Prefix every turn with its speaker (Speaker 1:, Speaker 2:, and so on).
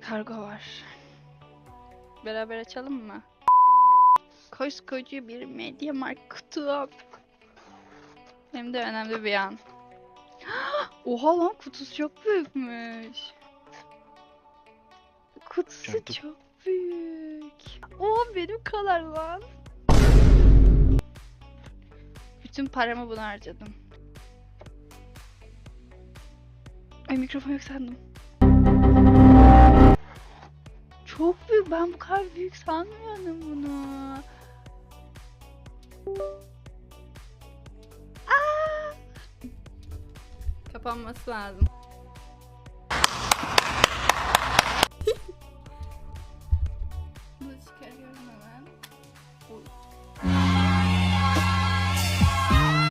Speaker 1: Kargo var. Beraber açalım mı? Koskoca bir MediaMarkt kutu. Hem de önemli bir an. Oha lan, kutusu çok büyükmüş. Kutusu
Speaker 2: Çantım.
Speaker 1: çok büyük. Oo, benim kadar lan. Bütün paramı buna harcadım. Ay, mikrofon yok sandım. Çok büyük. Ben bu kadar büyük sanmıyordum bunu. Aa! Kapanması lazım.